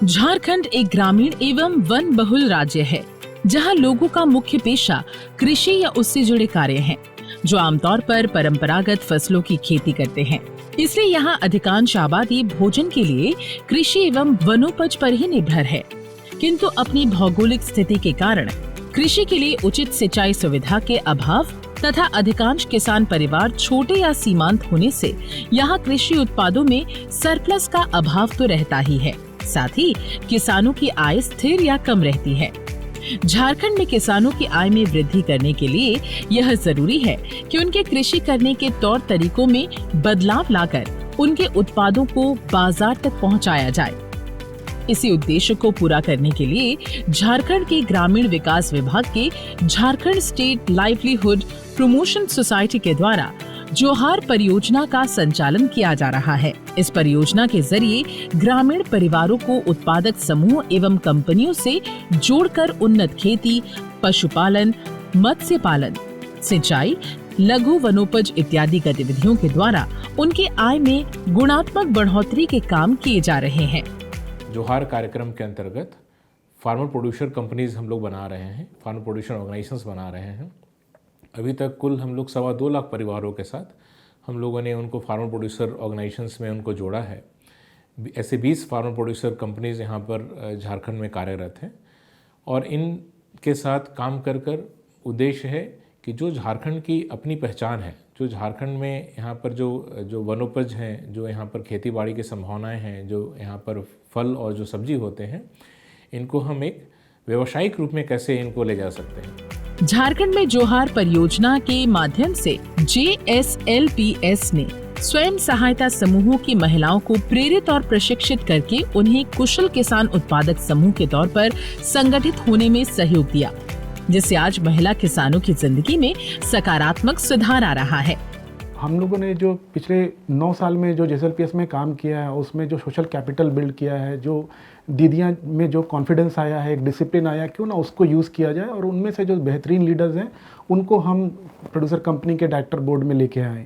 झारखंड एक ग्रामीण एवं वन बहुल राज्य है, जहां लोगों का मुख्य पेशा कृषि या उससे जुड़े कार्य हैं, जो आमतौर पर परंपरागत फसलों की खेती करते हैं। इसलिए यहाँ अधिकांश आबादी भोजन के लिए कृषि एवं वनोपज पर ही निर्भर है। किंतु अपनी भौगोलिक स्थिति के कारण कृषि के लिए उचित सिंचाई सुविधा के अभाव तथा अधिकांश किसान परिवार छोटे या सीमांत होने से यहाँ कृषि उत्पादों में सरप्लस का अभाव तो रहता ही है, साथ ही किसानों की आय स्थिर या कम रहती है। झारखंड में किसानों की आय में वृद्धि करने के लिए यह जरूरी है कि उनके कृषि करने के तौर तरीकों में बदलाव लाकर उनके उत्पादों को बाजार तक पहुंचाया जाए। इसी उद्देश्य को पूरा करने के लिए झारखंड के ग्रामीण विकास विभाग के Jharkhand state livelihood promotion society के द्वारा जोहार परियोजना का संचालन किया जा रहा है। इस परियोजना के जरिए ग्रामीण परिवारों को उत्पादक समूह एवं कंपनियों से जोड़कर उन्नत खेती, पशुपालन, मत्स्य पालन, सिंचाई, लघु वनोपज इत्यादि गतिविधियों के द्वारा उनकी आय में गुणात्मक बढ़ोतरी के काम किए जा रहे हैं। जोहार कार्यक्रम के अंतर्गत फार्मर प्रोड्यूसर कंपनीज हम लोग बना रहे हैं, फार्मर प्रोड्यूसर ऑर्गेनाइजेशंस बना रहे हैं। अभी तक कुल हम लोग 2.25 लाख परिवारों के साथ हम लोगों ने उनको फार्मर प्रोड्यूसर ऑर्गेनाइजेशंस में उनको जोड़ा है। ऐसे 20 फार्मर प्रोड्यूसर कंपनीज यहाँ पर झारखंड में कार्यरत हैं और इनके साथ काम कर कर उद्देश्य है कि जो झारखंड की अपनी पहचान है, जो झारखंड में यहाँ पर जो वनोपज हैं, जो यहाँ पर खेती बाड़ी की संभावनाएं हैं, जो यहाँ पर फल और जो सब्जी होते हैं, इनको हम एक व्यावसायिक रूप में कैसे इनको ले जा सकते हैं। झारखंड में जोहार परियोजना के माध्यम से JSLPS ने स्वयं सहायता समूहों की महिलाओं को प्रेरित और प्रशिक्षित करके उन्हें कुशल किसान उत्पादक समूह के तौर पर संगठित होने में सहयोग दिया, जिससे आज महिला किसानों की जिंदगी में सकारात्मक सुधार आ रहा है। हम लोगों ने जो पिछले 9 साल में जो JSLPS में काम किया है, उसमें जो सोशल कैपिटल बिल्ड किया है, जो दीदियाँ में जो कॉन्फिडेंस आया है, एक डिसिप्लिन आया, क्यों ना उसको यूज़ किया जाए और उनमें से जो बेहतरीन लीडर्स हैं उनको हम प्रोड्यूसर कंपनी के डायरेक्टर बोर्ड में लेके आए।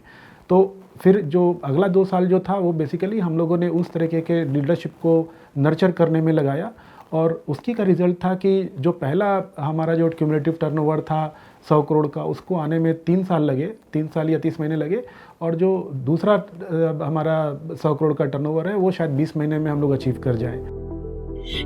तो फिर जो अगला 2 साल जो था वो बेसिकली हम लोगों ने उस तरीके के लीडरशिप को नर्चर करने में लगाया और उसकी का रिजल्ट था कि जो पहला हमारा जो क्यूमुलेटिव टर्नओवर था 100 करोड़ का, उसको आने में 3 साल लगे, 3 साल या 30 महीने लगे, और जो दूसरा हमारा 100 करोड़ का टर्नओवर है वो शायद 20 महीने में हम लोग अचीव कर जाएं।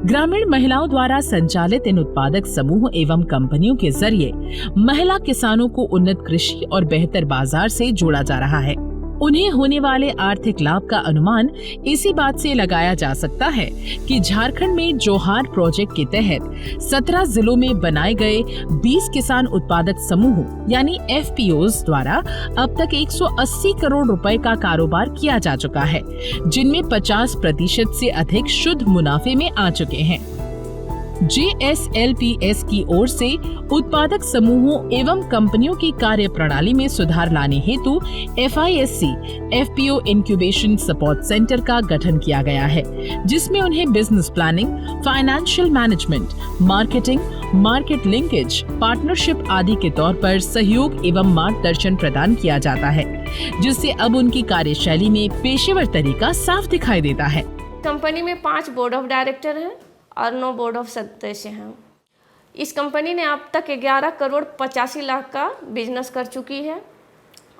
ग्रामीण महिलाओं द्वारा संचालित इन उत्पादक समूह एवं कंपनियों के जरिए महिला किसानों को उन्नत कृषि और बेहतर बाजार से जोड़ा जा रहा है। उन्हें होने वाले आर्थिक लाभ का अनुमान इसी बात से लगाया जा सकता है कि झारखंड में जोहार प्रोजेक्ट के तहत 17 जिलों में बनाए गए 20 किसान उत्पादक समूह यानी FPOs द्वारा अब तक 180 करोड़ रुपए का कारोबार किया जा चुका है, जिनमें 50% से अधिक शुद्ध मुनाफे में आ चुके हैं। JSLPS की ओर से उत्पादक समूहों एवं कंपनियों की कार्य प्रणाली में सुधार लाने हेतु FISC FPO incubation support centre का गठन किया गया है, जिसमें उन्हें business planning, financial management, marketing, market linkage, partnership आदि के तौर पर सहयोग एवं मार्गदर्शन प्रदान किया जाता है, जिससे अब उनकी कार्यशैली में पेशेवर तरीका साफ दिखाई देता है। कंपनी में 5 बोर्ड ऑफ डायरेक्टर हैं और 9 बोर्ड ऑफ सदस्य हैं। इस कंपनी ने अब तक 11 करोड़ 85 लाख का बिजनेस कर चुकी है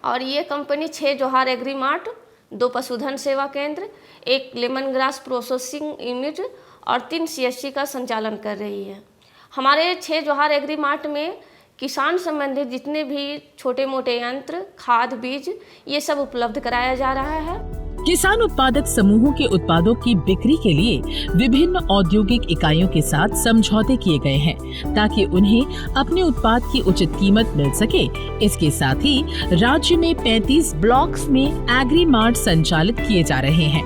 और ये कंपनी 6 जोहार एग्री मार्ट, 2 पशुधन सेवा केंद्र, 1 लेमन ग्रास प्रोसेसिंग यूनिट और 3 CSC का संचालन कर रही है। हमारे 6 जोहार एग्री मार्ट में किसान संबंधित जितने भी छोटे मोटे यंत्र, खाद, बीज, ये सब उपलब्ध कराया जा रहा है। किसान उत्पादक समूहों के उत्पादों की बिक्री के लिए विभिन्न औद्योगिक इकाइयों के साथ समझौते किए गए हैं, ताकि उन्हें अपने उत्पाद की उचित कीमत मिल सके। इसके साथ ही राज्य में 35 ब्लॉक्स में एग्री मार्ट संचालित किए जा रहे हैं।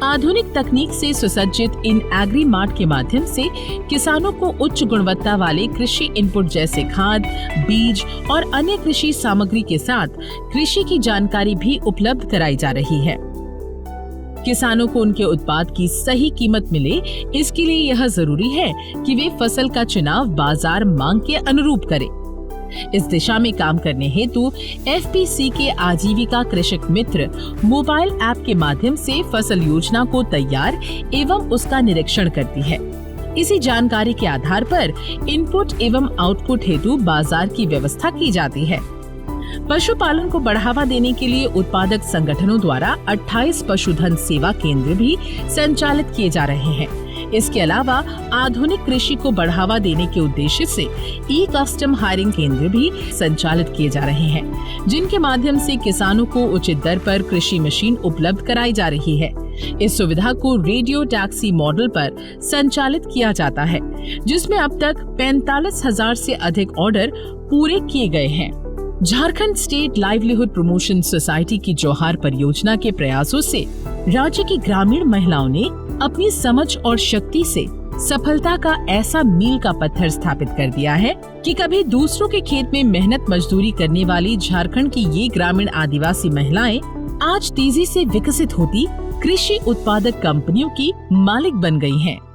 आधुनिक तकनीक से सुसज्जित इन एग्री मार्ट के माध्यम से किसानों को उच्च गुणवत्ता वाले कृषि इनपुट जैसे खाद, बीज और अन्य कृषि सामग्री के साथ कृषि की जानकारी भी उपलब्ध कराई जा रही है। किसानों को उनके उत्पाद की सही कीमत मिले, इसके लिए यह जरूरी है कि वे फसल का चुनाव बाजार मांग के अनुरूप करें। इस दिशा में काम करने हेतु FPC के आजीविका कृषक मित्र मोबाइल ऐप के माध्यम से फसल योजना को तैयार एवं उसका निरीक्षण करती है। इसी जानकारी के आधार पर इनपुट एवं आउटपुट हेतु बाजार की व्यवस्था की जाती है। पशुपालन को बढ़ावा देने के लिए उत्पादक संगठनों द्वारा 28 पशुधन सेवा केंद्र भी संचालित किए जा रहे हैं। इसके अलावा आधुनिक कृषि को बढ़ावा देने के उद्देश्य से ई-कस्टम हायरिंग केंद्र भी संचालित किए जा रहे हैं, जिनके माध्यम से किसानों को उचित दर पर कृषि मशीन उपलब्ध कराई जा रही है। इस सुविधा को रेडियो टैक्सी मॉडल पर संचालित किया जाता है, जिसमें अब तक 45,000 से अधिक ऑर्डर पूरे किए गए हैं। Jharkhand state livelihood promotion society की जौहार परियोजना के प्रयासों से राज्य की ग्रामीण महिलाओं ने अपनी समझ और शक्ति से सफलता का ऐसा मील का पत्थर स्थापित कर दिया है कि कभी दूसरों के खेत में मेहनत मजदूरी करने वाली झारखंड की ये ग्रामीण आदिवासी महिलाएं आज तेजी से विकसित होती कृषि उत्पादक कंपनियों की मालिक बन गई हैं।